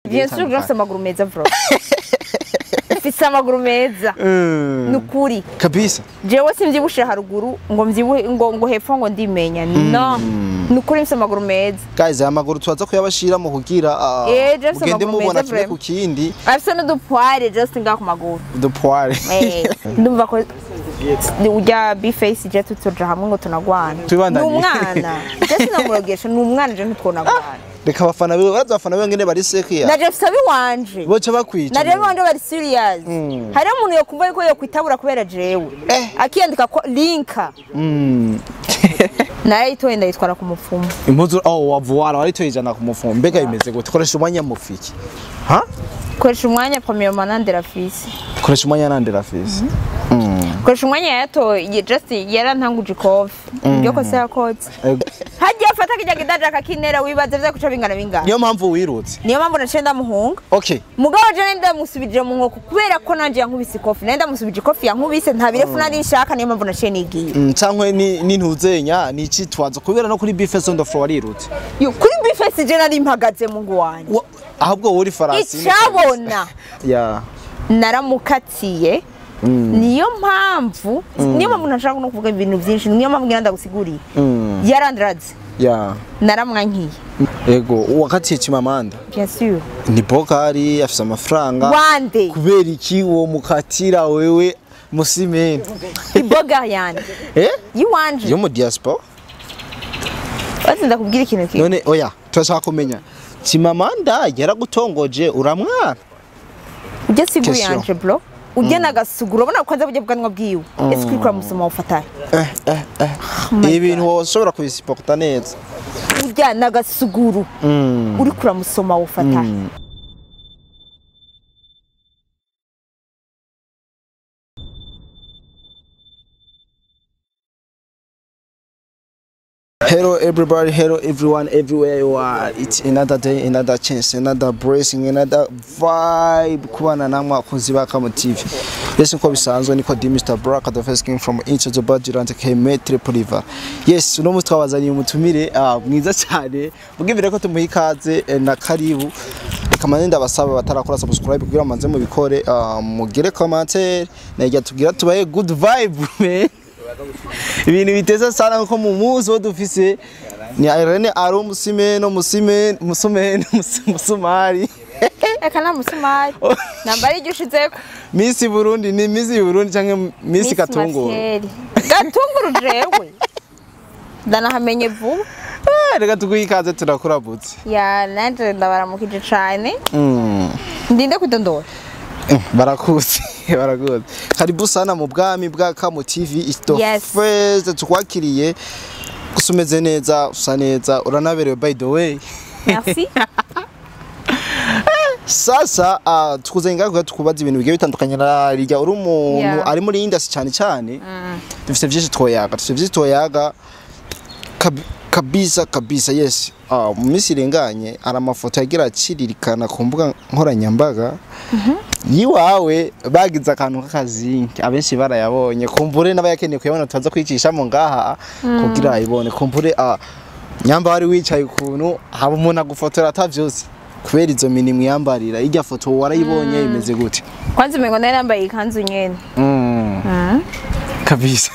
Bien sûr grâce amaguru meza bro. Mfise amaguru meza. Nukuri. Kabisa. Jewe simvyibushe haruguru ngo mvyibuhe ngo hepfo ngo ndimenya. No. Nukuri mfise amaguru meza. Guys amaguru twaza kuyabashira mu kugira ugende mubona kimwe ku kindi. Afise no dupoire just nga ku maguru. Dupoire. Ndumva ko ujya Mfise je tutoja hamwe ngo tunagwana. N'umwana. Just namurogesha n'umwana je ntitwonagwana. Reka abafana biwe bazafana biwe ngene bari sekiya. Naje mfisa biwanje. Boca bakwica. Naje bandi bari serious. Hari umuntu yokumva yuko yokwitabura kubera jewe. Akiyandika ko linka. Naye itoye ndayitwara ku mupfumu. Impuzu wavuara waritoye ijana ku mupfumu. Mbega bimeze gute? Koreshumwanya mufiki. Ha? Koreshumwanya premier manandera Mfise. Koreshumwanya nandera Mfise. Koreshumwanya yatoye just yarantanguje ikofi. Byo ko se yakotse. Hagiye afata kijya gidaja kakinera wibaze vya kuca bingana bingana. Niyo mpamvu wirutse. Niyo mpamvu nacenda muhunga. Okay. Mugabo je nenda musubije mu nkoko kubera ko nanje yankubise ikofi. Nenda musubije ikofi yankubise ntabirefu nari nshaka niyo mpamvu naciye nigiye. Cankwe ni ntuzenya ni citwazo kubera no kuri Mfise on the floor warirutse. Yo kuri Mfise je nari mpagaze mu ngwanje. Ahubwo wuri farasi. Icabona. Ya. Naramukatiye. Niyo mpamvu ntashaka no kuvuga ibintu byinshi niyo mpamvu ngenda gusiguriye. Yarandiraze. Ya. Naramwankiye. Ego wakatiye Chimamanda. Bien sûr. Ni pokari afisa amafaranga. Wande. Kubera iki uwo mukatira wewe musimene. Iboga yani. Yiwanje. Yo mu diaspora. Wazinda kubwira ikintu kiki. None oya turashaka kumenya. Chimamanda yaragutongoje uramwana. Ujye siguri yanje bro. Ujye nagasuguro bona kwanza bujye bwanwa bwiwe. Ese kwikura musoma ufataye. Ibintu woshobora kubisipota neza. Ujya nagasuguru. Uri kura musoma ufataye. Hello everybody, hello everyone, everywhere you are. It's another day, another chance, another blessing, another vibe. Kubana namwe akunzi bakamu TV. Yes, nko bisanzwe niko Mr. Braka the first king from Inch the Budget and Kemetre Poliva. Yes, uno mutwabazaniye umutumire mwiza cyane. Mugibire ko tumuha ikaze na karibu. Kamane ndabasaba batarakora subscribe kugira manze mu bikore mugire commentaire najya tugira tubaye good vibe man. Ibintu biteza sana nko mu muzi wo dufise ni Irene ari musumari Ekana musumari nambari gishizeko Miss Burundi ni Miss Burundi canke Miss Katunguru Gatunguru jewe Dana hamenye vuba reka tuguyikaze turakurabutse ya nanje ndabaramukije cyane ndinde kudondora barakuzi barakuzi karibu sana mu bwami bwa Kamu TV istofeze tukwakiriye gusumeze neza usa neza uranaberewe by the way merci sasa tukuzenga tukubaza ibintu bigiye bitandukanye rijya uri umuntu ari muri industry cyane dufite byinshi twoyaga kabisa yes mu minsi irenganye ari amafoto yagira aciririkana ku mbuga nkoranyambaga yiwawe bagize akantu k'akazingi abenshi barayabonye kumbure n'abayakeneye kuyabona tutaza kwicishamo ngaha kugira ayibone kumbure nyamba wari wicaye ukuntu haba umuntu agufotora atavyose kubera izo minimwe yambarira irya foto warayibonye imeze gute kwanza umengo nari nambaye ikanzu nyene kabisa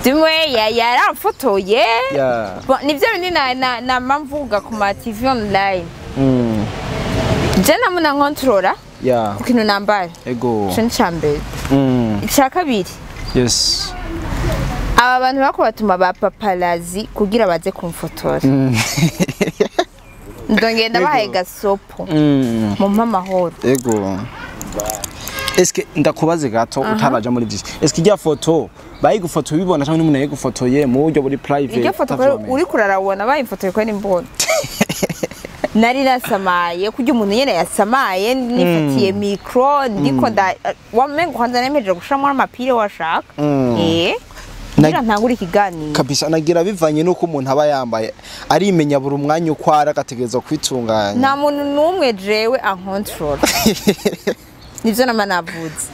Dimwe yaramfotoye nivyo bindi na mamvuga ku ma TV online je namuna nkontrola kukintu nambaye ego cyambere icya kabiri yes aba bantu bako batuma ba paparazzi kugira baze kumfotora ndongenda bahaye gasopo mu mamahoro ego eske ndakubaze gato utaraja muri byisi eske ijya foto bayigufoto bibona cyangwa umuntu yigufotoye mu buryo buri private ijya foto uri kurarabona bayifotoye ko ni mbona nari nasamaye kujya umuntu yene yasamaye nifatiye micro ndiko wamengo kwanza nemeje gushamo amapire washaka nagira ntangura ikiganiro kabisa nagira bivanye nuko umuntu aba yambaye ari imenya buri umwanya uko aragategereza kwitunganya nta muntu numwe jewe ancontrol nivyo namanavuze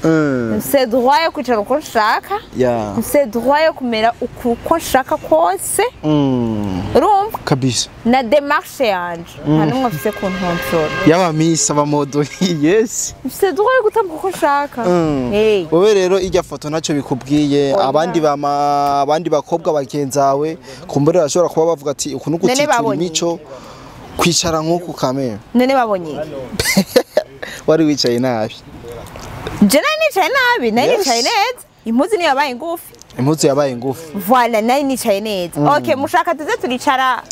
c'est droit yo kwicara uko nshaka c'est droit yo kumera uko nshaka kose urumva kabisa na demarche yanje nta numwe afise ku control yaba misa bamodo yes mfise droit gutambuka uko nshaka wowe rero ijya foto ntacyo bikubwiye abandi bakobwa bagenzawe kumbere bashobora kuba bavuga ati ukuntu gutitura imico kwicara nk'uku kamera none babonye wari wicaye nabi je nicaye nabi nicaye neza impuzu niyo yabaye ngufi impuzu yabaye ngufi voilà nari nicaye neza okay mushaka tuze turicara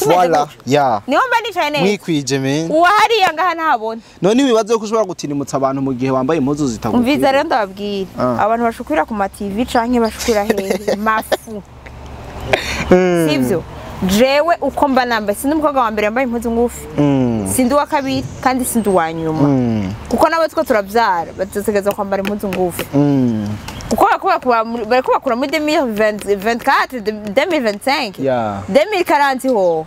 voilà ya niho mba nicaye neza mwikwije men uhariya ngaha ntabona none bibaze ko ushobora gutinimutsa abantu mu gihe wambaye impuzu zitagukwira umviza rero ndababwira abantu bashukira ku ma TV canke bashukira hehe mafu sivyo jewe uko mba nambaye sindi umukobwa wa mbere yambaye impuzu ngufi sindi uwa kabiri kandi sindi uwa nyuma kuko nabo two turavyara bategerezwa kwambara impuzu ngufi kuko bariko bakura muri 2024 2025 2040 ho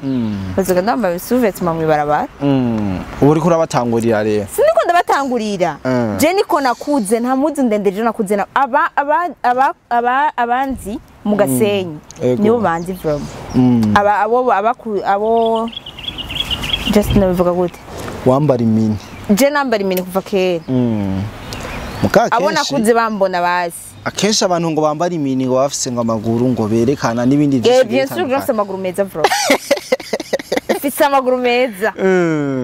bazoga ndambaye sous-vêtements mw'ibarabara ubu uriko urabatangurira rero siniko ndabatangurira je niko nakuze nta muzi ndende je nakuze abanzi mu Gasenyi nibo banzi from abo just nabivuga gute wambara imini je nambara imini kuva kera abo nakuze bambona basi akenshi abantu ngo bambara imini ngo bafise ngo amaguru ngo berekana n'ibindi byinshi bien sûr grâce amaguru meza bro ufise amaguru meza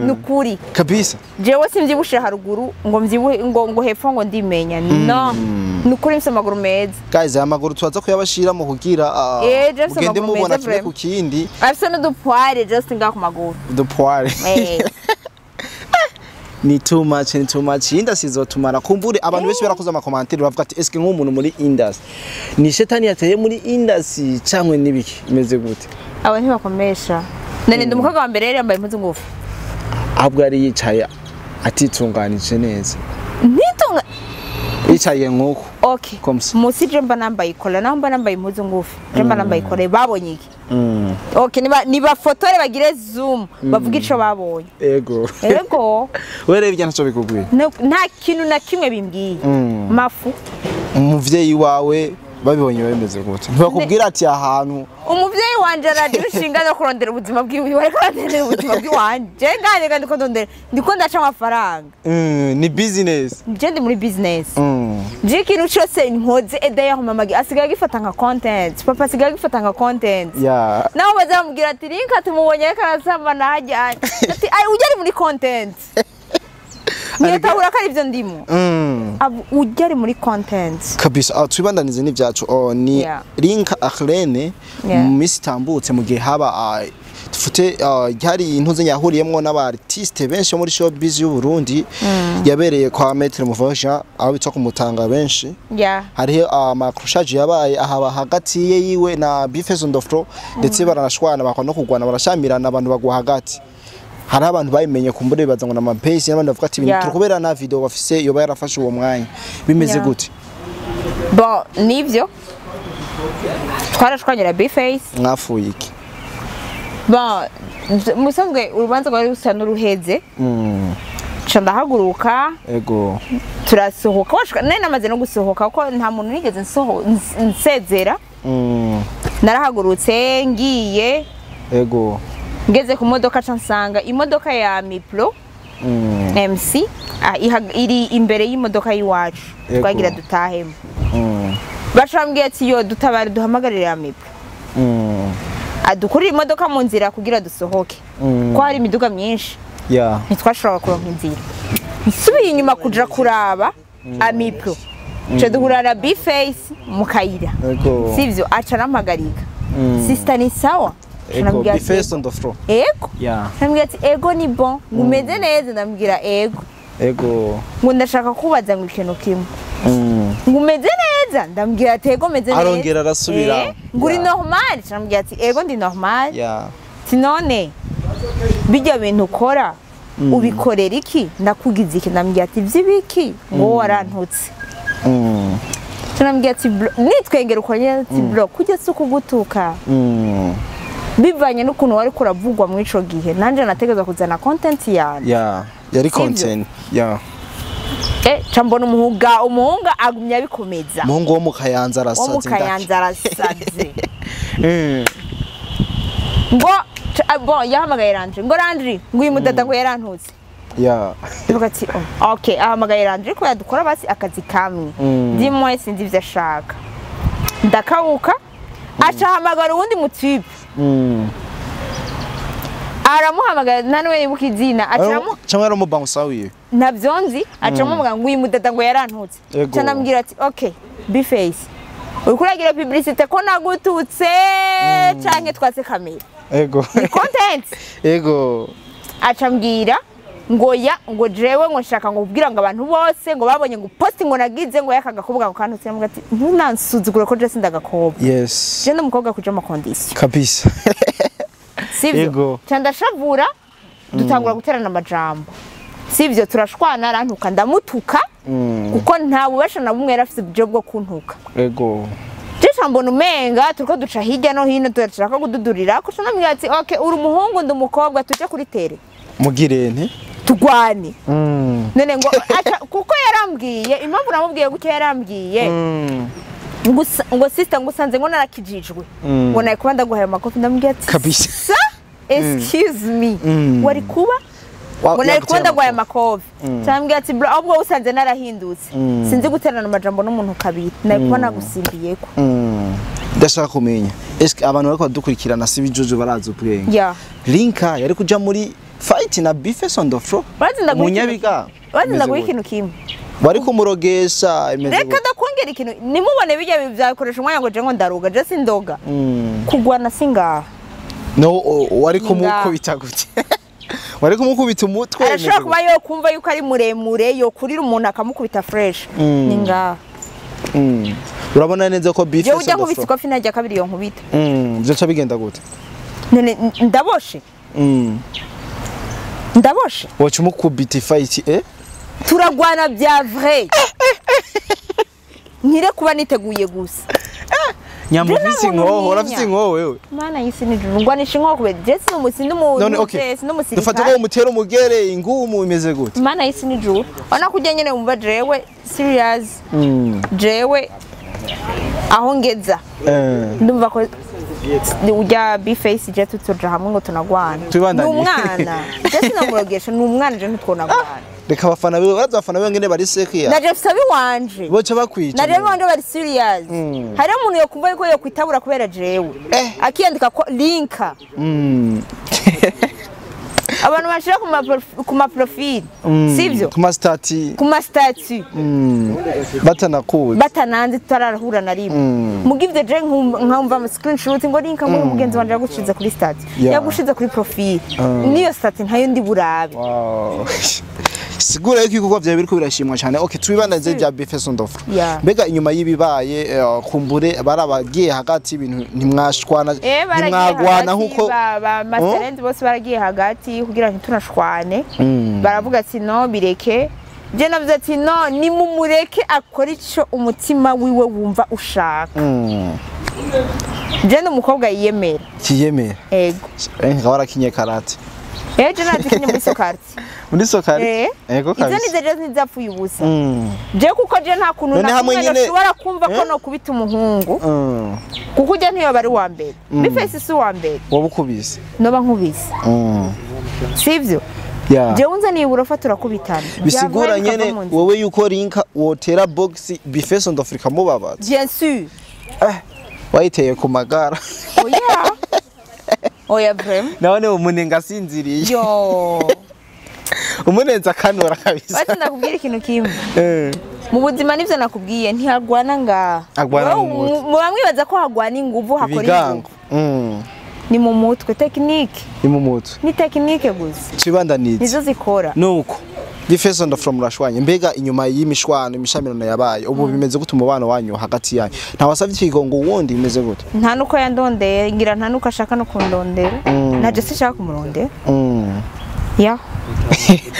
nukuri kabisa jewe simvyibushe haruguru ngo mvyibuhe ngo hepfo ngo ndimenya no nukuri mfise amaguru meza guys amaguru twaza kuyabashira mu kugira ugende mubona kimwe ku kindi afise no dupoire just nga ku maguru dupoire ni too much industry zotumara kumbure abantu benshi barakoze ama commentaire bavuga ati eske nk'umuntu muri industry ni shetani yateye muri industry cyangwe nibiki imeze gute aba ntibakomesha none ndumukobwa wa mbere yambaye impuzu ngufi ahubwo yari yicaye atitunganije neza nitunga yicaye nk'uko okay musi je mba nambaye ikola namba nambaye impuzu ngufi je mba nambaye ikola babonye iki okay niba fotore bagire zoom bavuga ico babonye ego were bijya ntaco bikubwiye nta kintu na kimwe bimbwiye mafu umuvyeyi wawe babibonye bemeze gute ntibakubwira ati ahantu umuvyeyi wanje radio shinga no kurondera ubuzima bwiwe ariko arondera ubuzima bwiwanje ngane ndiko ndaca amafaranga ni business je ndi muri business je kintu cyose nkoze edaye mama asigaye gifata nka content papa asigaye gifata nka content naho bazamubwira ati rinka tumubonye karasamba najya ati ai ujari muri content Niyatahura ko ari byo ndimo ujyari muri content kabisa twibandanize n'ivyacu ni Linka Akhlene mu misi tambutse mu gihe haba tufute yari intuze yahuriyemwo n'abartiste benshi muri showbiz y'u Burundi yabereye kwa Maître Mufasha aho bitwa kumutanga benshi hariho amakrushaje yabaye ahaba hagati yiwe na Mfise on the floor ndetse baranashwana bakwa no kugwana barashamirana abantu bagwa hagati hari abantu bayimenye kumbure bibaza ngo na mapesi n'abandi bavuga ati ibintu turukubera na video bafise yoba yarafashe uwo mwanya bimeze gute bon nivyo twarashwanyira Bface mwafuye iki bon musanzwe urubanza rwari rusa n'uruheze ndahaguruka ego turasohoka washaka nari namaze no gusohoka kuko nta muntu nigeze nsezera narahagurutse ngiye ego ngeze ku modoka nsanga imodoka ya Mipro MC iri imbere y'imodoka yiwacu twagira dutahemo bacambwiye ati yo dutabare duhamagarire ya Mipro adukurira imodoka mu nzira kugira dusohoke ko hari imiduga myinshi ntitwashobora kuronka inzira isubiye inyuma kuja kuraba Mipro cyo duhura na Bface mu kayira sivyo aca namagarika sister ni sawa Bface on the floor ego nambwira ati ego ni bon ngumeze neza ndambwira ego ngo ndashaka kubaza ngo ikintu kimwe ngumeze neza ndambwira ati ego meze neza arongera arasubira nguri normal ndambwira ati ego ndi normal sinone bijya bintu ukora ubikorera iki ndakugize iki ndambwira ati vyibiki ngo warantutse ndambwira ati nitwengera ukoranye ati bro kujya suko gutuka bivanye n'ukuntu wari kuravugwa mu ico gihe nanje nategeza kuzana content yane yari content cambona umuhunga agumya bikomeza umuhungu wo mu Kayanza arasaze ngo bon yahamagaye Landry ngo Landry ngo uyu mudada ngo yarantutse tuvuga ati okay ahamagaye Landry ko yadukora basi akazi kamwe ndimo sinzi ivyo ashaka ndakawuka acahamagara uwundi mutipe aramuhamagara naniwe yibuka izina acamo cyangwa ari umubangusa wiwe navyonzi acamo muga ngo uyu mudada ngo yarantutse canambwira ati okay Bface ukuragira publicité ko nagututse canke twatse kamera ego ni content ego acambwira ngo jewe ngo nshaka ngo ubwira ngo abantu bose ngo babonye ngo post ngo nagize ngo yakaga kuvuga ngo kantutse muga ati ntunansuzugure ko je sindagakobwa yes je ndumukobwa kuja mu condition kabisa sivyo candashavura dutangura guterana amajambo sivyo turashwana arantuka ndamutuka kuko nta bubasha na bumwe yarafite byo bwo kuntuka ego jesha mbona umenga turiko duca hirya no hino turashaka kududurira ko canambwira ati okay uri umuhungu ndumukobwa tuje kuri tere mugirente tugwane none ngo kuko yarambwiye impamvu namubwiye gutya yarambwiye ngo sister ngo sanze ngo narakijijwe ngo naye kuba ndaguhaye amakofi ndambwiye ati kabisa excuse me wari kuba ngo naye kuba ndaguhaye amakofi cyambwiye ati bro ahubwo usanze narahindutse sinzi guterana amajambo n'umuntu kabiri naye kuba nagusimbiyeko ndashaka kumenya eske abantu bariko dukurikirana si bijojo barazo ubwenge Linka yari kuja muri fight na Bface on the floor munyabiga bazinda guha ikintu kimwe bari kumurogesha imeze reka ndakongera ikintu nimubone bijya byakoresha umwanya ngo je ngo ndaruga je sindoga kugwana singaha no wari kumukubita gute wari kumukubita umutwe arashaka kuba yo kumva yuko ari muremure yo kurira umuntu akamukubita fresh ni ngaha urabona neza ko Bface yo ujya nkubita ko finajya kabiri yo nkubita byo ca bigenda gute none ndaboshe ndaboshe wacu mukubita fight turagwana bya vrai nkire kuba niteguye gusa nyamufisi inkoho urafise inkoho wewe mana yisi nijuru ngwanisha inkoho kube Jesse n'umusindi mu n'umusindi dufata ko umutera umugere ingumu imeze gute mana yisi nijuru ona kujya nyene umva jewe serious jewe aho ngeza ndumva ko ujya Bface je tutoja hamwe ngo tunagwana n'umwana Jesse namurogesha n'umwana je ntitwonagwana reka abafana biwe barazafana biwe ngene bari sekiya naje sabi wanje boca bakwica naje wanje bari serious hari umuntu yo kumva yuko yo kwitabura kubera jewe akiyandika ko Linka abantu bashira ku ma profile sivyo ku ma stati batananze tutarahura na rimwe mugivye je nkumva mu screenshot ngo Linka ngo umugenzi wanje yagushize kuri stati yagushize kuri profile niyo stati ntayo ndi burabe sigura yuko ibikorwa byawe biriko birashimwa cyane okay tubibanaze bya Bface on the floor mbega inyuma yibibaye kumbure barabagiye hagati ibintu ntimwashwana ntimwagwana nkuko ba masterend bose baragiye hagati kugira ngo tunashwane baravuga ati no bireke je navuze ati no ni mumureke akora ico umutima wiwe wumva ushaka je n'umukobwa yiyemera ego ngawara kinye karate je nazikinye muri sokarti ego kabisa izo nize nizapfuye ubusa je kuko je nta kuntu nashobora kumva ko no kubita umuhungu kuko ujya ntiyo bari wa mbere Bface si wa mbere wabukubise noba nkubise sivyo je unza ni urafatura kubitana bisigura nyene wowe yuko Linka wotera box Bface on the Africa mubabaza bien sûr wayiteye ku magara oya brem naone umunenga sinziriye yo umunenza kanora kabisa bati ndakubwira ikintu kimwe mu buzima nivyo nakubwiye ntihagwana nga mubamwibaza ko hagwana inguvu hakora inguvu ni mu mutwe technique ni technique gusa cibandanize nizo zikora nuko Bface on the floor murashwanye mbega inyuma y'imishwano imishamirano yabaye ubu bimeze gute umubano wanyu hagati yanyu nta wasavye ikigongo wundi bimeze gute nta nuko yandondera ngira nta nuko ashaka no kundondera naje sishaka kumurondera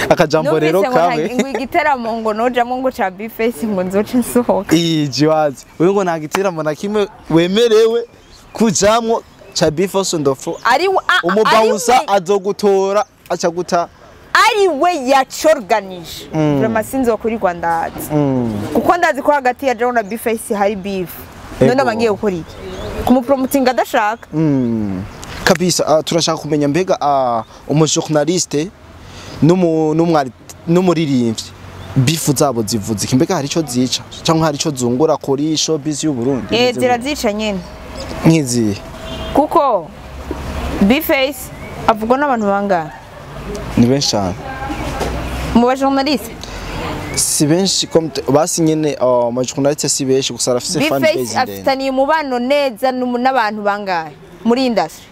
akajambo rero kawe ngo igiteramo ngo nojamo ngo cha Bface ngo nzoce nsohoka jiwazi wewe ngo nta giteramo na kimwe wemerewe kujamwo cha Bface on the floor ari umubawusa azogutora aca guta ari we yacorganije vraiment sinzo kuri Rwanda kuko ndazi ko hagati ya John na Bface hari beef none abangiye gukora iki kumupromotinga adashaka kabisa. Turashaka kumenya mbega umujournaliste n'umuririmbyi bifu zabo zivuze iki, mbega hari ico zica cyangwa hari ico zungura kuri showbiz y'u Burundi? Zirazica nyene nk'izi, kuko Mfise avugwa n'abantu bangana, ni benshi cyane mu bajournaliste. Si benshi basi nyene amajournaliste si benshi gusa arafise fan base. Mfise afitaniye umubano neza n'abantu bangahe muri industry?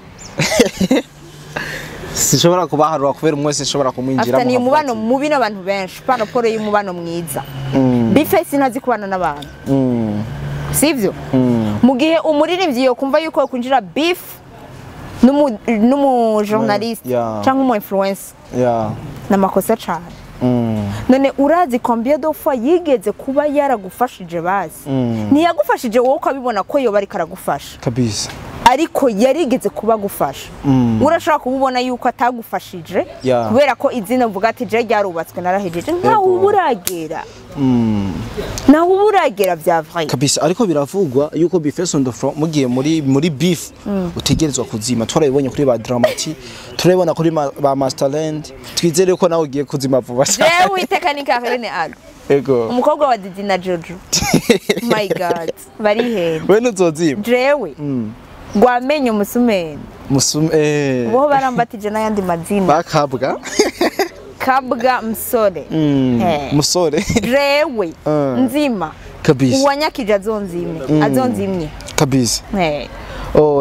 Sishobora kubaharura kubera umwe sishobora kumwinjira. Afitaniye umubano mubi n'abantu benshi, pana poro y'umubano mwiza. Mfise ntazi kubana n'abantu, sivyo? Mu gihe umuririmbyi yo kumva yuko kwinjira beef n'umu journaliste cyangwa umu influencer, n'amakosa cyane. None urazi combien de fois yigeze kuba yaragufashije bazi, ntiyagufashije wowe ukabibona ko yo bari karagufasha kabisa, ariko yarigeze kuba gufasha. Urashaka kubona yuko atagufashije kubera ko izina mvuga ati je ryarubatswe narahejeje, ntaho uburagera, naho uburagera bya vrai kabisa. Ariko biravugwa yuko Mfise on the front mugiye muri beef utegerezwa kuzima. Twarabibonye kuri ba Dramati, turabibona kuri ba Masterland, twizere ko nawe ugiye kuzima vuba cyane. Jewe iteka Karine alo ego umukobwa wa Didi na Jojo. My god bari hene we nuzozima jewe gwamenye umusumeni bo barambatije n'ayandi mazina bakabwa kabwa msore musore jewe nzima kabisa, uwanyakije azonzimye kabisa.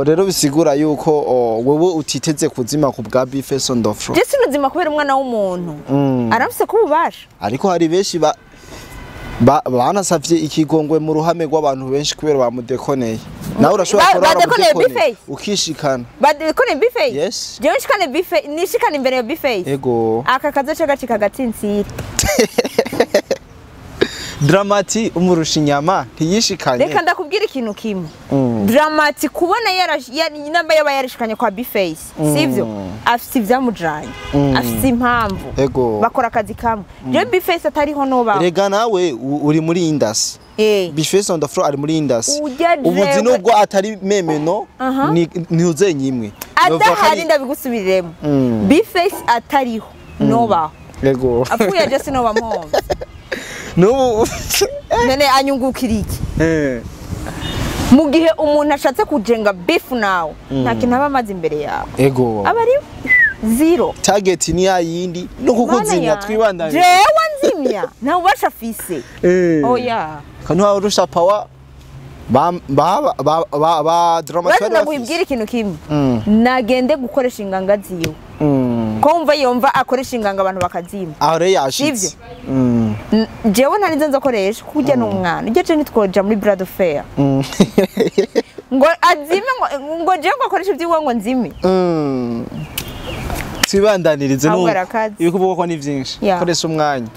Rero bisigura yuko wewe utiteze kuzima ku bwa Mfise on the front. Je sinuzima kubera umwana w'umuntu aramfise kububasha, ariko hari benshi banasavye ikigongwe mu ruhame rw'abantu benshi kubera bamudekoneye. Nawe urashobora kurara ukishikana badekoneye Mfise. Yes, jewe nshikane Mfise, nishikane imbere ya Mfise. Ego aka kazoce gacika gatsinsira. Dramati umurusha inyama ntiyishikanye. Reka ndakubwira ikintu kimwe, Dramati kubona namba yaba yarishikanye kwa Mfise, sivyo? Afite ivyamujanye, afite impamvu, bakora akazi kamwe. Je Mfise atariho noba. Rega nawe uri muri industry. Mfise on the floor ari muri industry. Ubuzi nubwo atari memeno ni uzenyimwe. Adahari ndabigusubiremo. Mfise atariho noba. Ego apfuye je sinoba mpombe. Nubu nene anyungukira iki? Mu gihe umuntu ashatse kujenga beef nawe nta kintu aba amazi imbere yawe. Ego aba ari zero. Target ni yayindi no kukuzimya twibandanye. Jewe nzimya nta ubasha Mfise. Oya kantu arusha power ba Dramati ndabwibwira ikintu kimwe, nagende gukoresha inganga ziwe ko umva yomva akoresha inganga abantu bakazima. Aho yashitse jewe ntari nzo koresha kujya n'umwana ujye je nitwoja muri Brad Fair ngo azime ngo je ngo akoresha ibyiwe ngo nzime. Sibandanirize no ibikuvuga ko ni byinshi. Koresha umwanya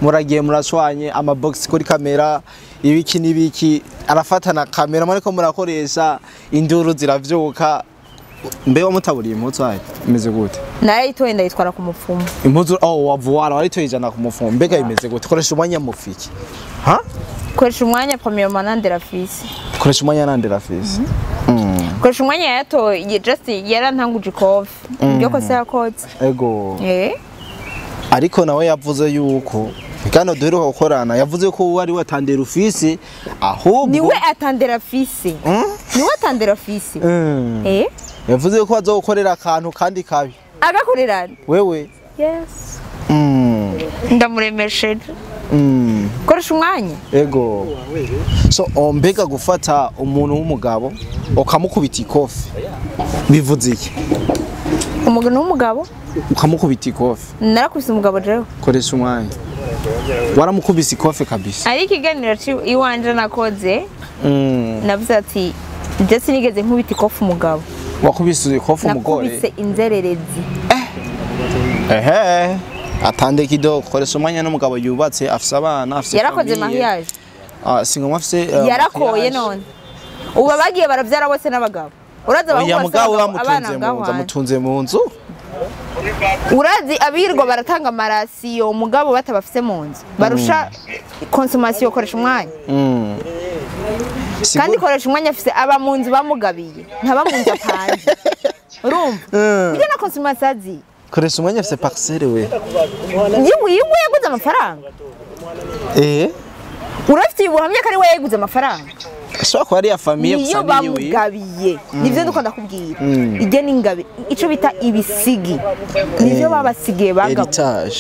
muragiye murashwanye amabox kuri kamera ibiki nibiki arafatana kamera mariko murakoresha induru ziravyuka. Mbeho mutaburiye impuzu hayi imeze gute? Narayitoye ndayitwara ku mupfumu. Impuzu wavuara waritoye jana ku mupfumu, mbega imeze gute? Koresha umwanya mufiki koresha umwanya premier manandera Mfise. Koresha umwanya nandera Mfise. Koresha umwanya yatoye just yarantanguje kofi byo ko se yakotse. Ego ariko nawe yavuze yuko Kano duheruka gukorana yavuze ko wari watandera Mfise ahubwo niwe atandera Mfise. Niwe atandera Mfise. Yavuze ko azokorera akantu kandi kabi. Agakorera wewe? Yes. Ndamuremesheje. Koresha umwanya. Ego. So mbega gufata umuntu w'umugabo ukamukubita ikofi bivuze iki? Umuntu w'umugabo ukamukubita ikofi. Narakubise umugabo jewe. Koresha umwanya. Waramukubise ikofi kabisa. Ari kiganiro iwanje nakoze. Navuze ati je sinigeze nkubita ikofi umugabo. Wakubise ikofi umugore? Nakubise inzererezi. Atande kido koresha umwanya n'umugabo yubatse afise abana afise yarakoze mariage. Singo afise yarakoye none. Ubu bagiye baravyara bose n'abagabo. Uraza abana bamutunze mu nzu. Urazi abirwa baratanga amarasiyo umugabo batabafise mu nzu. Barusha consommation koresha umwanya. Kandi koresha umwanya afise aba mu nzu bamugabiye ntaba mu nzu apanze. urumva ujya na consommation azi koresha umwanya afite parcelle we yiwe yaguze amafaranga urafite ubuhamya ko ari we yaguze amafaranga ashobora kuba ari ya famiye niyo bamugabiye nivyo ndukunda kubwira ijye n'ingabe ico bita ibisigi nivyo babasigiye heritage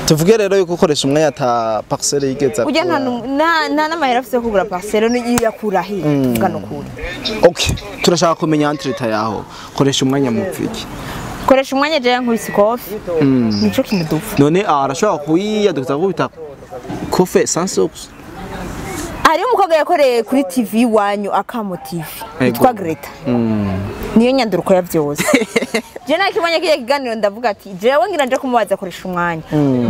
tuvuge rero yuko ukoresha umwanya ata parcelle yigeza ujya nta n'amahera afite yo kugura parcelle yakura he tuvugana ukuri okay turashaka kumenya entreta yaho koresha umwanya mu pfiki koresha umwanya je yankubise ikofi nico kintu dupfa none arashobora kuyiyaduza kubita kofe sans hari umukobwa yakoreye kuri TV wanyu akamo TV yitwa Greta niyo nyanduruko ya byose je nakibonye kiye kiganiro ndavuga ati jewe ngira nje kumubaza akoresha umwanya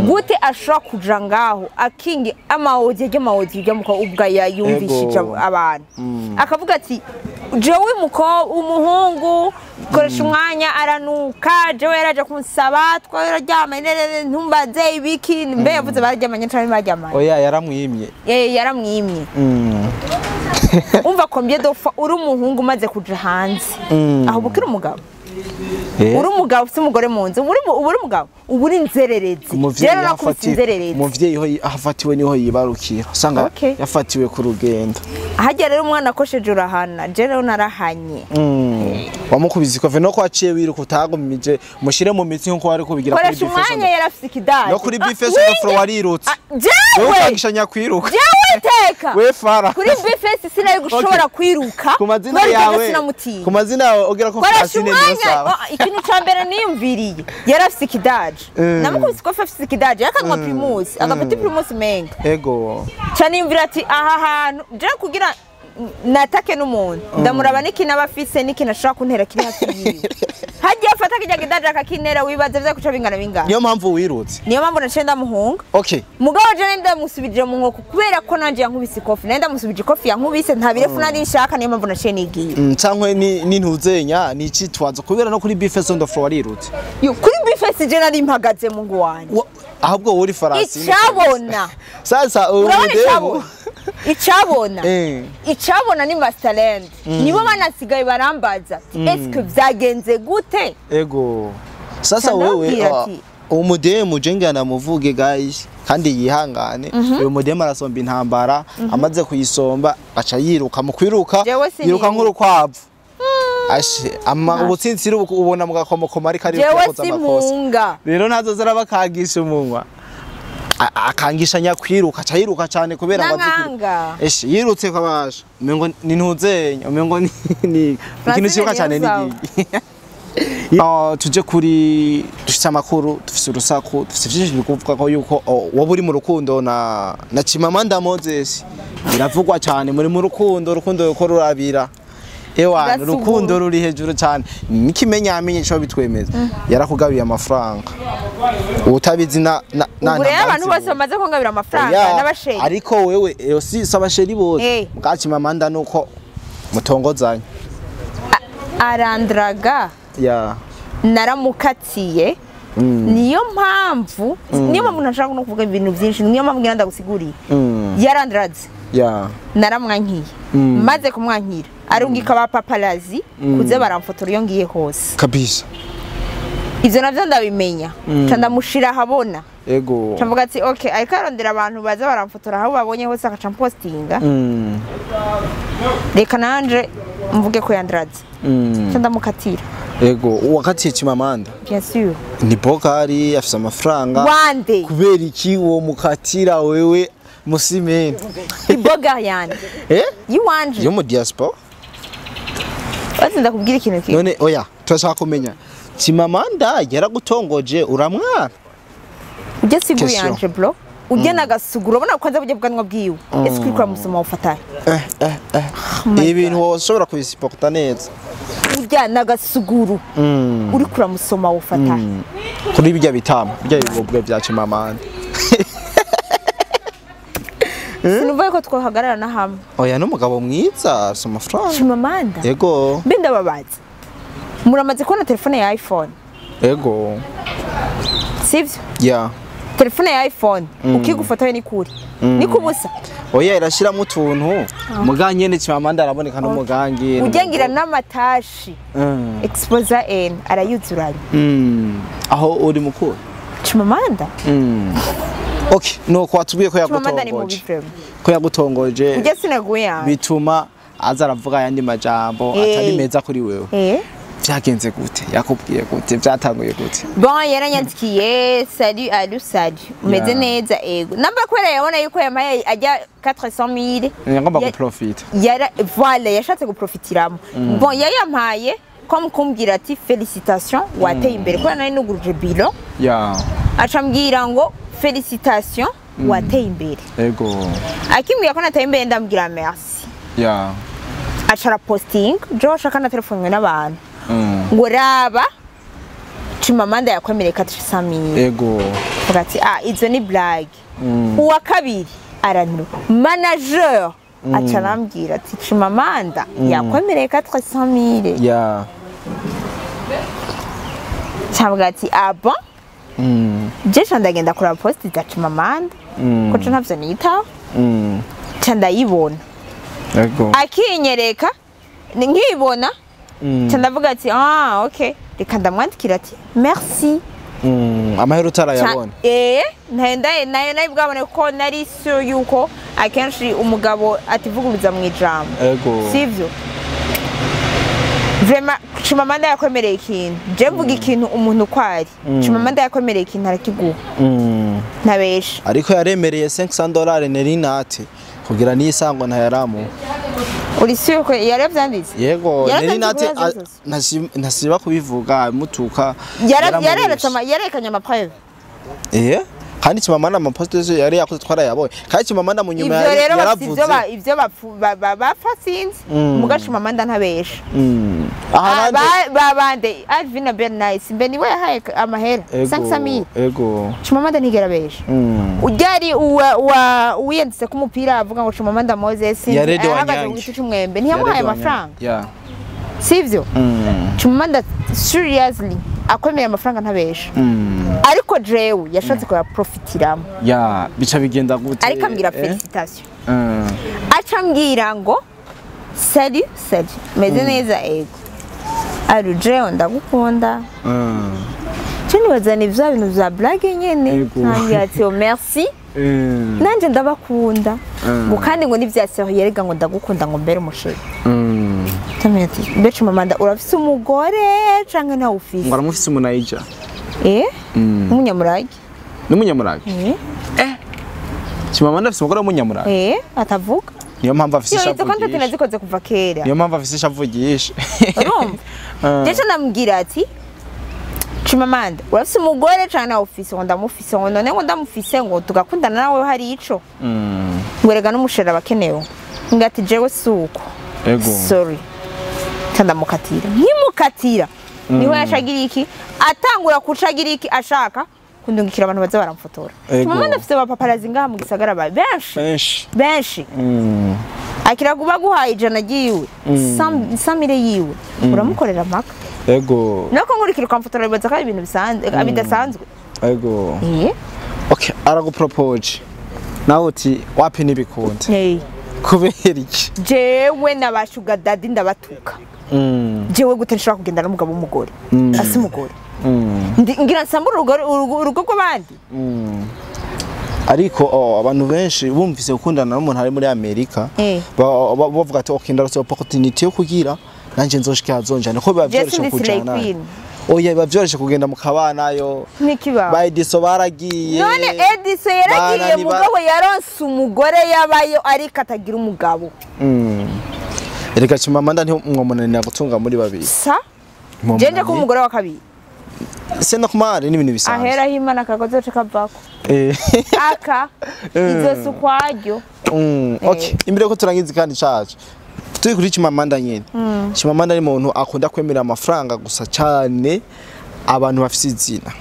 gute ashobora kuja ngaho akingi amaodi y'amuko ubwa yayumvishije abantu akavuga ati jewe umuhungu koresha umwanya aranuka jewe yaraje kumusaba twararyama ntumbaze ibiki mbe yavuze bararyamanye cyane baryamanye oya yaramwimye yaramwimye umva combien de fois uri umuhungu maze kuja hanze aho bukira umugabo uri umugabo ufite umugore mu nzu uri umugabo uburi inzererezi rero nakubise inzererezi umuvyeyi ahafatiwe niho yibarukira usanga yafatiwe ku rugendo ahajya rero umwana akosheje urahana je rero narahanye wamukubiza ikofe no kwaciye wiruka utagumije mushire mu mitsi nko wari kubigira kuri bifeso umwanya yarafise ikidaje no kuri bifeso no fro warirutse jewe ukagishanya kwiruka jewe teka we fara kuri bifeso sinayo gushobora kwiruka ku mazina yawe ku mazina yawe ugira ko fasine niyo sawa ikintu ca mbere niyumviriye yarafise ikidaje namukubise ikofe afise ikidaje yakanywa primus agafata primus menga ego cyane yumvira ati aha hantu je kugira natake n'umuntu ndamuraba n'ikina bafise n'ikina ashaka kuntera kiri hafi yiwe hagiye afata kijya kidaje akakinera wibaze vya kuca bingana bingana niyo mpamvu wirutse niyo mpamvu naciye ndamuhunga okay mugabo je ndamusubirije mu nkoko kubera ko nanje yankubise ikofi nenda musubije ikofi yankubise nta birefu nari nshaka niyo mpamvu naciye nigiye cankwe ni ntuzenya ni citwazo kubera no kuri bifeso ndo fro warirutse kuri bifeso je nari mpagaze mu ngo wanje ahubwo uri farasi icabona sasa ubu icabona ni Masterland nibo banasigaye barambaza eske vyagenze gute ego sasa wewe umudemu jenga namuvuge guys kandi yihangane uyu mudemu arasomba intambara amaze kuyisomba aca yiruka mu kwiruka yiruka nk'urukwavu ashe ubutsintsiri ubona mugakomokoma ari kari koza amakosa rero nazo zarabakagisha umunwa akangisha nyakwiruka cayiruka cyane kubera bazikira eshe yirutse kwabasha umengo ni ntuzenya umengo ni ikintu kiruka cyane nigi tuje kuri dufite amakuru dufite urusaku dufite byinshi bikuvuga ko yuko waba uri mu rukundo na Chimamanda Moses biravugwa cyane muri mu rukundo ruko rurabira ewa rukundo ruri hejuru cyane nikimenya amenye cyo bitwemeza yarakugabiye amafaranga utabizi na abantu bose bamaze kongabira amafaranga n'abasheri ariko wewe si sabasheri bose bwa Chimamanda nuko mutongozanya arandraga naramukatiye niyo mpamvu ntashaka no kuvuga ibintu byinshi niyo mpamvu ngenda gusiguriye yarandraze naramwankiye maze kumwankira arungika ba paparazi kuze baramfotora iyo ngiye hose kabisa ivyo navyo ndabimenya ndamushira habona ego ndavuga ati okay ariko arondera abantu baza baramfotora aho babonye hose akaca postinga reka nanje mvuge ko yandraze ndamukatira ego wakatiye Chimamanda bien sûr ni bokari afisa amafaranga wande kubera iki uwo mukatira wewe musimeni iboga yani yiwanje yo mu diaspora basi ndakubwira ikintu kimwe none oya turashaka kumenya Chimamanda yaragutongoje uramwana ujye siguru yanje bro ujye nagasuguro bona kwanza bujye bwanwa bwiwe ese kwikura musoma ufatanye ibintu woshobora kubisiporta neza ujya nagasuguru uri kura musoma ufatanye kuri bijya bitama bijya bibobwe bya Chimamanda sinuvuye ko twahagarara na hamwe oya n'umugabo mwiza soma franga Chimamanda yego mbenda babaza muramaze kubona telefone ya iPhone yego sivyo telefone ya iPhone ukigufotoye ni kuri ni kubusa oya irashiramo utuntu muganye ni Chimamanda araboneka no mugangi ugengira n'amatashi exposer n arayuzuranye aho uri mukuru Chimamanda okay no kwatubwiye ko yagutongoje uje sinaguye bituma aza aravuga yandi majambo atari meza kuri wewe byagenze gute yakubwiye gute byatanguye gute bon yaranyandikiye salut allo salut umeze neza ego namba kwera yabona yuko yamaye ajya 400,000 ngomba guprofita yara voilà yashatse guprofitiramo bon yayampaye comme kumbwira ati félicitations wateye imbere ko nari nuguruje bilo acambwira ngo félicitations wateye imbere ego akimbwira ko nateye imbere ndambwira merci acara posting jo shaka na telefone n'abantu ngo raba Chimamanda yakwemereye 400,000 ego ugati izo ni blague uwa kabiri arantu manager acanambwira ati Chimamanda yakwemereye 400,000 cyabwa ati bon je ndagenda kura post za Chimamanda ko ntavyo nita ndayibona ego akinyereka nkibona ndavuga ati okay reka ndamwandikira ati merci amahero utarayabona nayo bwabone ko nari so yuko akenshi umugabo ativuguruza mu ijambo sivyo vraiment Chimamanda yakwemereye ikintu je mvuga ikintu umuntu kwari Chimamanda yakwemereye ikintu arakiguha ntabesha ariko yaremereye $500 nerinate kugira nisango ntayaramu uri sure ko yaravyanditse yego nerinate ntasiba kubivuga mutuka yarekanye amapreuve kandi Chimamanda amaposte yari yakoze twarayabonye kandi Chimamanda mu nyuma yaravuze ivyo bafasinze muga Chimamanda ntabesha babande Alvina Bernice mbe niwe yahaye amahera 500,000 ego Chimamanda ntigerabesha ujyari wiyanditse ku mupira avuga ngo Chimamanda Moses ahagaze mu giti cy'umwembe ntiyamuhaye amafaranga sivyo Chimamanda seriously akwemeye amafaranga ntabesha ariko jewe yashatse ko yaprofitiramo bica bigenda gute ariko ambwira félicitations acambwira ngo salut meze neza ego ari jewe ndagukunda cyane wazana ivyo bintu za blague nyene ntangira ati merci nanje ndabakunda ngo kandi ngo nivya sérieux rega ngo ndagukunda ngo mbere umusheri tameti becho Chimamanda urafise umugore canke nta ufise ngara mufise umunayija umunyamurage n'umunyamurage Chimamanda afise umugore w'umunyamurage atavuga niyo mpamvu afise ishavugisha iyo content nazikoze kuva kera niyo mpamvu afise ishavugisha urumva ndetse ndamubwira ati Chimamanda urafise umugore canke nta ufise ngo ndamufise ngo none ngo ndamufise ngo tugakundana nawe hari ico ngwerega n'umushera bakenewe ngati jewe suko sorry ndamukatira nkimukatira niwe yashagira iki atangura kucagira iki ashaka kundungikira abantu baza baramfotora Chimamanda afite abapaparazi ngaha mu gisagara benshi akiraguba guhaye ijana giwe samire yiwe uramukorera maka nako ngurikira ukamfotora bibaza ko ibintu bidasanzwe okay aragupropose nawe uti wapi nibikunde kubera iki jewe nabashuga dadi ndabatuka jewe gute nshobora kugenda n'umugabo w'umugore asi umugore ngira nsambura urugo rw'abandi ariko abantu benshi bumvise gukundana n'umuntu ari muri Amerika bavuga ati okay ndarose opportunity yo kugira nanje nzoshike hazonjana ko biba byoroshe kujana oya biba byoroshe kugenda mu kabanayo nikiba Ediso baragiye none Ediso yaragiye mugabo yaronse umugore yabayo ariko atagira umugabo Erega Chimamanda nti mwomunanira gutunga muri babiri sa jenje ko umugore wa kabiri se no kumari n'ibintu bisanzwe ahera himana kagozo cekavako aka izo sukwaryo okay imbere ko turangiza kandi cacu turi kuri Chimamanda nyene Chimamanda ni umuntu akunda kwemera amafaranga gusa cyane abantu bafise izina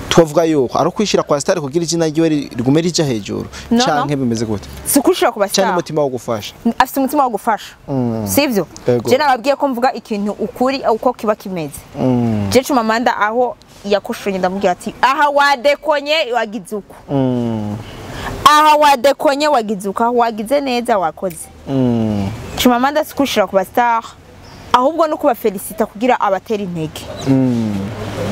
twavuga yuko ari kwishira kwa star kugira izina ryiwe rigume rija hejuru canke bimeze gute sikushira ku bastar cyane umutima wo gufasha afite umutima wo gufasha sivyo je nababwiye ko mvuga ikintu ukuri uko kiba kimeze je Chimamanda aho yakoshonye ndamubwira ati aha wadekonye wagize uko aha wadekonye wagize uko wagize neza wakoze Chimamanda sikushira ku bastar ahubwo no kuba felicita kugira abatera intege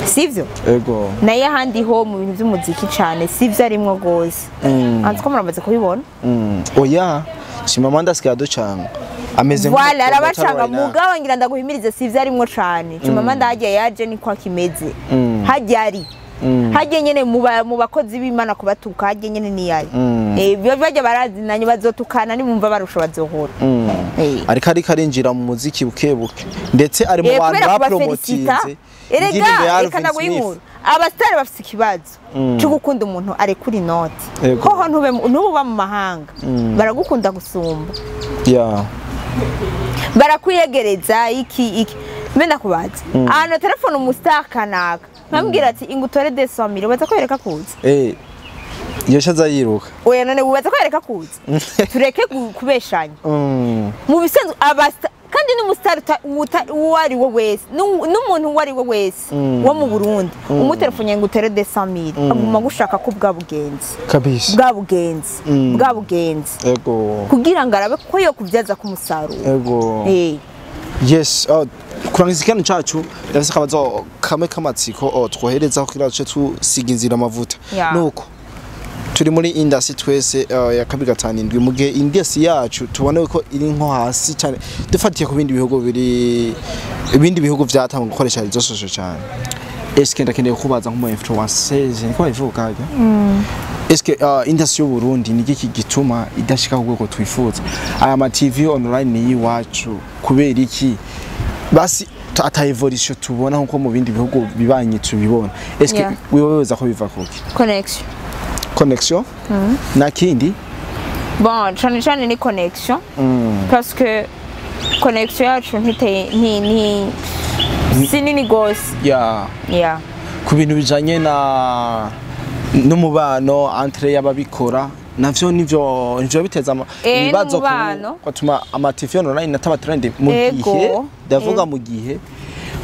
sivyo ego naye handi ho mu bintu by'umuziki cyane sivyo arimwo gose anzi ko muramaze kubibona oya Chimamanda sikado cyane ameze voilà arabacanga mugabo ngira ndaguhimirize sivyo arimwo cyane Chimamanda hagiye yaje ni kwa kimeze hagiye ari hagiye nyene mu bakozi b'Imana kubatuka hagiye nyene ni yari byo bajya barazinanye bazotukana nimumva barusha bazohora ariko arinjira mu muziki bukebuke ndetse ari mu bantu bapromotinze erega reka ndaguhinkuru abastari bafite ikibazo cyo gukunda umuntu ari kuri note hoho ntuba mu mahanga baragukunda gusumba barakwiyegereza iki menda kubaza ahantu telefone umustar kanaka nkambwira ati ingutore desamire baza kwereka kuza iyo shaza yiruka oya none ubaza kwereka kuza tureke kubeshanya mu bisanzwe abasta kandi n'umustar uwari we wese n'umuntu uwari we wese wo mu Burundi umutelefone ngutere desamire aguma gushaka ko bwabugenzi kabisa bwabugenzi ego kugira ngo arabe ko yo kubyaza ku musaruro ego yes kurangiza ikintu cyacu ndabise kabazo kamwe kamatsiko twohereza kugira cyo tusiga inzira amavuta nuko turi muri industry twese ya kabiri gatandwi mugihe industry yacu tubone ko iri nko hasi cyane dufatiye ku bindi bihugu byatanga gukoresha izo social cyane eske ndakeneye kubaza nko mu influencers niko bivuga eske industry y'u Burundi ni iki gituma idashika ku rwego twifuza aya ma TV online ni iwacu kubera iki basi ata evolution tubona nko mu bindi bihugu bibanye tubibona eske wiweza ko biva kuki connexion na kindi bon cyane ni connexion parce que connexion yacu ni sinini gose ku bintu bijanye na n'umubano entre y'ababikora navyo nivyo biteza ibibazo ko tuma ama TV online nataba trend mu gihe ndavuga mu gihe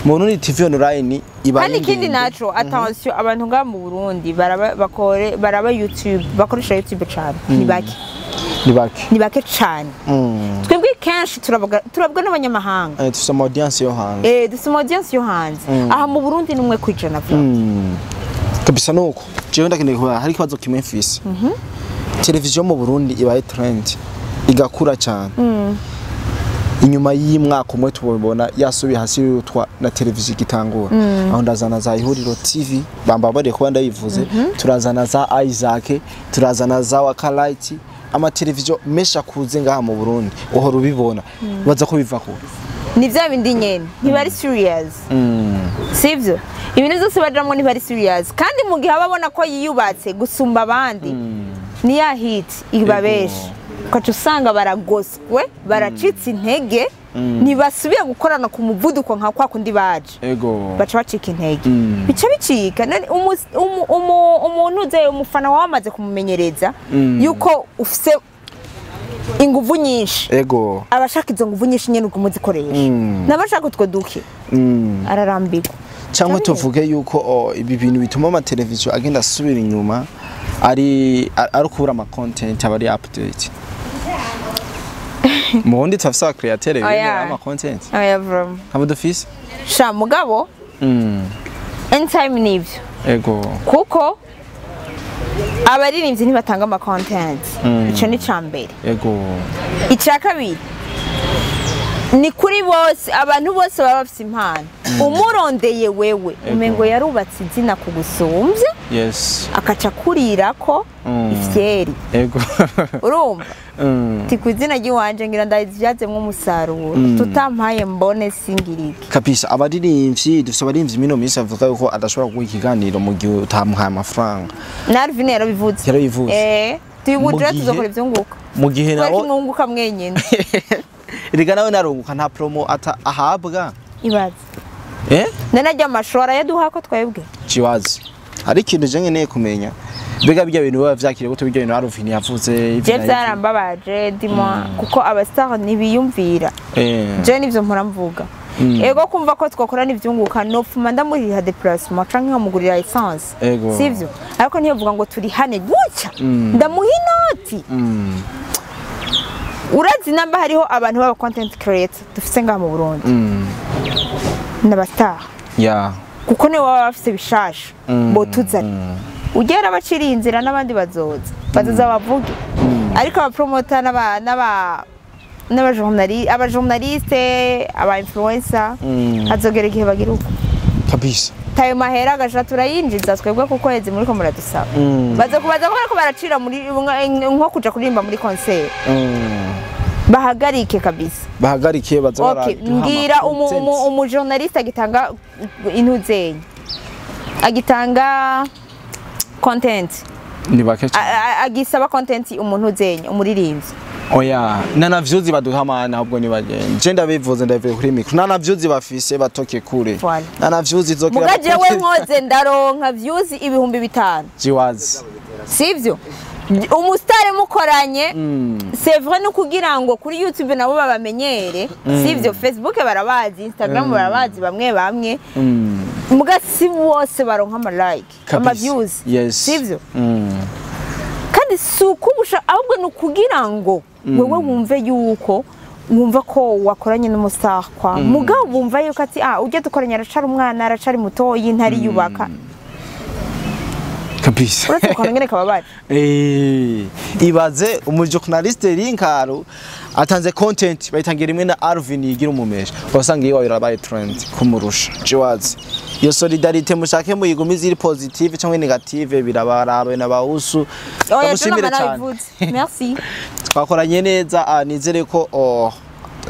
muntu ni TV online iba kandi kindi naco attention abantu nga mu Burundi baraba YouTube bakoresha YouTube cyane ni bake cyane twebwe kenshi turabwa n'abanyamahanga dufite audience yo hanze dufite audience yo hanze aha mu Burundi numwe kwijana kabisa nuko jewe ndakeneye kuba hari kibazo kimwe Mfise televiziyo mu Burundi ibaye trend igakura cyane inyuma y'imwaka umwe tubona yasubiye hasi yutwa na televiziyo gitangura aho ndazana za ihuriro TV bambabare kuba ndayivuze turazana za Isaac turazana za Wakalight ama televiziyo mesha kuze ngaha mu Burundi uhora ubibona baza ko biva ko ni vya bindi nyene ntibari serious sivyo ibintu zose bajamwe ntibari serious kandi mu gihe ababona ko yiyubatse gusumba abandi ni ya hit ibabesha kwacu usanga baragoswe baracitse intege ntibasubiye gukorana ku muvuduko nka kwa kundi baje baca bacika intege bica bicika umuntu uze umufana wamaze kumumenyereza yuko ufise inguvu nyinshi abashaka izo nguvu nyinshi nyene ukumuzikoresha nabashaka utwo duke ararambirwa cyangwa tuvuge yuko ibi bintu bituma ama televiziyo agenda asubira inyuma ari kubura ama content abari update mundi tafisa createur ama content haba dufise sha mugabo anytime nivyo kuko abaririmbyi ntibatanga ama content ico ni cambere icya kabiri ni kuri bose abantu bose baba bafite impano umurondeye wewe umengo yarubatse izina kugusumbya akaca kurira ko ifyeri urumva tikuzina giwanje ngira ndayivyazemwe umusaruro tutampaye mbone singirike kabisa abaririmbyi dufite abaririmbyi mino minsi avuga yuko adashobora kuguha ikiganiro mu gihe utamuhaye amafaranga Narvine yarabivuze tuyibudira tuzakora ivyunguka mu gihe nawo mwunguka mwenyene Riga nawe narunguka nta promo ahabwa ibaze nanajya amashora yaduha ko twebwe kiwazi ari ikintu je nkeneye kumenya bega bijya bintu baba vyakire guto bijya bintu Narvine yavuze ivyo byarambabaje ndimo kuko abastar nibiyumvira je nivyo mpora mvuga ego kumva ko twakorana ivyunguka no pfuma ndamuriha déplacement canke nkamugurira essence sivyo ariko ntiyovuga ngo turi hane gutya ndamuha inoti urazi namba hariho abantu baba content creator dufise ngaha mu Burundi n'abastar kuko ne baba bafise bishasha bo tuzana ugera baciri inzira n'abandi bazoza bavuge ariko aba promoter aba journaliste aba influencer azogera igihe bagira uko kabisa tayo mahera gasha turayinjiza twebwe kuko kwezi muri ko muradusaba bazokubaza ko baracira muri nko kuja kuririmba muri concert bahagarike kabisa bahagarike bazora ngira umu journaliste agitanga intuzenya agitanga content ni bake agisaba content umuntu uzenya umuririmbyi oya nana vyuzi baduhamana ahubwo ni bagende ndabivuze ndavuye kuri micro nana vyuzi bafise batoke kure nana vyuzi zokira mugaje we nkoze ndaronka vyuzi ibihumbi 5 jiwazi sivyo umustare mukoranye c'est vrai no kugira ngo kuri YouTube nabo babamenyere sivyo Facebook barabazi Instagram barabazi bamwe mugasi bose baronka ama like ama views sivyo kandi sukubusha ahubwo no kugira ngo wewe wumve yuko wumva ko wakoranye n'umustar kwa mugabo wumva yuko ati ujye dukoranya aracari umwana aracari mutoyi ntari yubaka kabisa uretse ko ngene kababari ibaze umujournaliste Rinkaro atanze content bayitangira imwe na Alvin yigira umumesha wasanga iyo wabirabaye trend kumurusha jiwazi iyo solidarité mushake muyigumize iri positive cyangwa negative birabarabe n'abawusu bamushimire cyane merci twakoranye neza nizere ko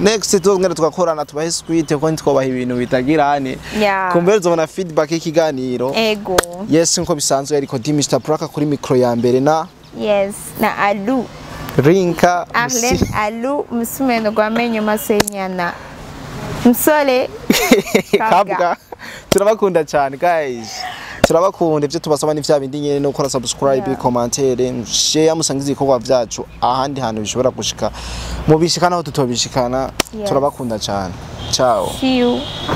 next tuzongera tugakorana tubahe squite ko ntitwobaha ibintu bitagirane kumbe uzobona feedback y'ikiganiro ego yes nko bisanzwe ariko Mr Praka kuri micro ya mbere na na Alu Rinka Alu musumeno gwamenyo masenyana msole kabwa turabakunda cyane guys turabakunda ibyo tubasaba ni vya bindi nyene no gukora subscribe commentaire share musangize ibikorwa byacu ahandi hantu bishobora gushika mubishikana aho tutobishikana turabakunda cyane ciao see you